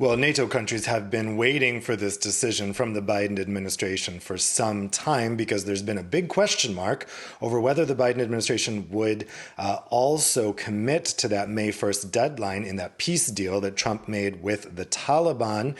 Well, NATO countries have been waiting for this decision from the Biden administration for some time because there's been a big question mark over whether the Biden administration would also commit to that May 1st deadline in that peace deal that Trump made with the Taliban.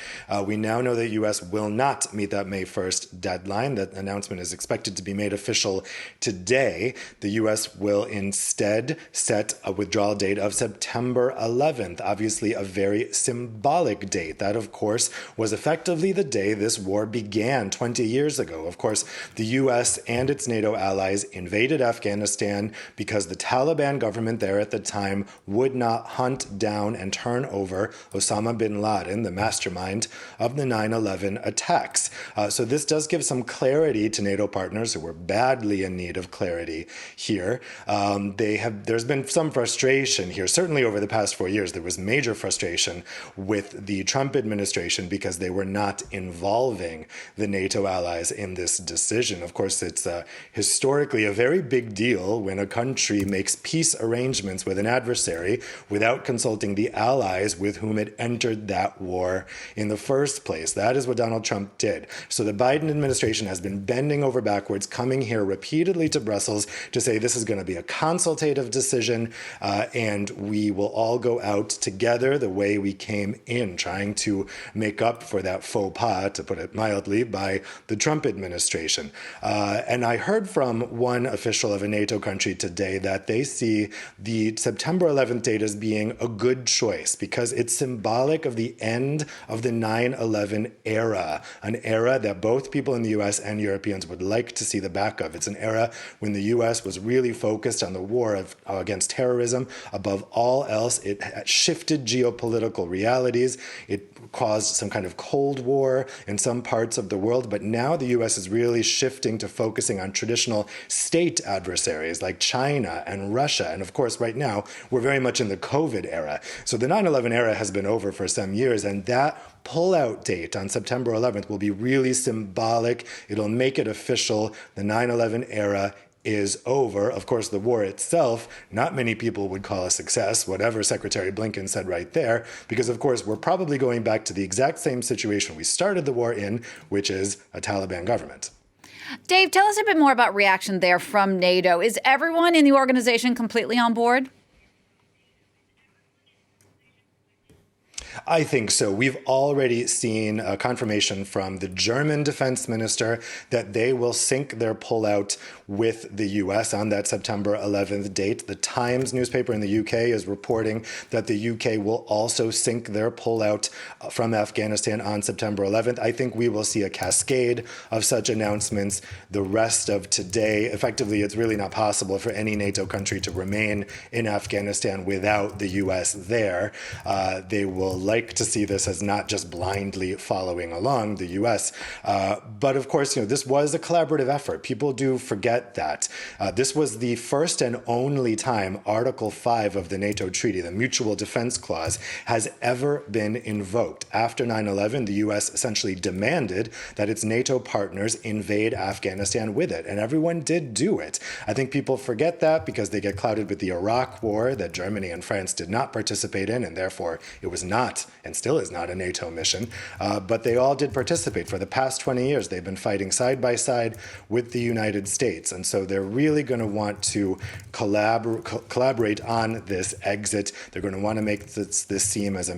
We now know that the U.S. will not meet that May 1st deadline. That announcement is expected to be made official today. The U.S. will instead set a withdrawal date of September 11th, obviously a very symbolic date. That, of course, was effectively the day this war began 20 years ago. Of course, the U.S. and its NATO allies invaded Afghanistan because the Taliban government there at the time would not hunt down and turn over Osama bin Laden, the mastermind of the 9/11 attacks. So this does give some clarity to NATO partners who were badly in need of clarity here. There's been some frustration here. Certainly over the past 4 years, there was major frustration with the Trump administration because they were not involving the NATO allies in this decision. Of course, it's historically a very big deal when a country makes peace arrangements with an adversary without consulting the allies with whom it entered that war in the first place. That is what Donald Trump did. So the Biden administration has been bending over backwards, coming here repeatedly to Brussels to say this is going to be a consultative decision and we will all go out together the way we came in, trying to make up for that faux pas, to put it mildly, by the Trump administration. And I heard from one official of a NATO country today that they see the September 11th date as being a good choice because it's symbolic of the end of the 9/11 era, an era that both people in the U.S. and Europeans would like to see the back of. It's an era when the U.S. was really focused on the war against terrorism. Above all else, it shifted geopolitical realities. It caused some kind of Cold War in some parts of the world, but now the U.S. is really shifting to focusing on traditional state adversaries like China and Russia. And of course, right now, we're very much in the COVID era. So the 9/11 era has been over for some years, and that pullout date on September 11th will be really symbolic. It'll make it official. The 9/11 era is over. Of course, the war itself, not many people would call a success, whatever Secretary Blinken said right there, because of course, we're probably going back to the exact same situation we started the war in, which is a Taliban government. Dave, tell us a bit more about reaction there from NATO. Is everyone in the organization completely on board? I think so. We've already seen a confirmation from the German defense minister that they will sync their pullout with the U.S. on that September 11th date. The Times newspaper in the UK is reporting that the UK will also sync their pullout from Afghanistan on September 11th. I think we will see a cascade of such announcements the rest of today. Effectively, it's really not possible for any NATO country to remain in Afghanistan without the U.S. there. They will like to see this as not just blindly following along the U.S. But of course, this was a collaborative effort. People do forget that. This was the first and only time Article 5 of the NATO Treaty, the Mutual Defense Clause, has ever been invoked. After 9/11, the U.S. essentially demanded that its NATO partners invade Afghanistan with it, and everyone did do it. I think people forget that because they get clouded with the Iraq War that Germany and France did not participate in, and therefore it was not and still is not a NATO mission, but they all did participate. For the past 20 years, they've been fighting side by side with the United States, and so they're really going to want to collaborate on this exit. They're going to want to make this seem as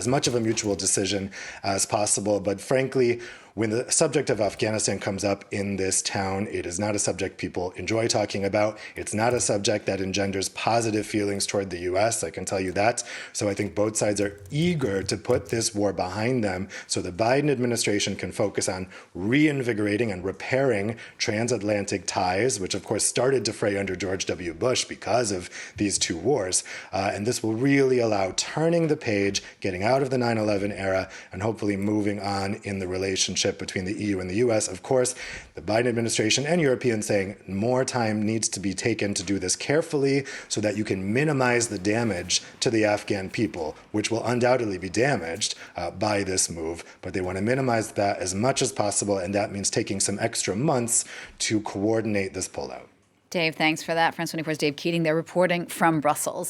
much of a mutual decision as possible, but frankly, when the subject of Afghanistan comes up in this town, it is not a subject people enjoy talking about. It's not a subject that engenders positive feelings toward the U.S., I can tell you that. So I think both sides are eager to put this war behind them so the Biden administration can focus on reinvigorating and repairing transatlantic ties, which of course started to fray under George W. Bush because of these two wars. And this will really allow turning the page, getting out of the 9/11 era, and hopefully moving on in the relationship between the EU and the US. Of course, the Biden administration and Europeans saying more time needs to be taken to do this carefully so that you can minimize the damage to the Afghan people, which will undoubtedly be damaged by this move. But they want to minimize that as much as possible, and that means taking some extra months to coordinate this pullout. Dave, thanks for that. France 24's Dave Keating there reporting from Brussels.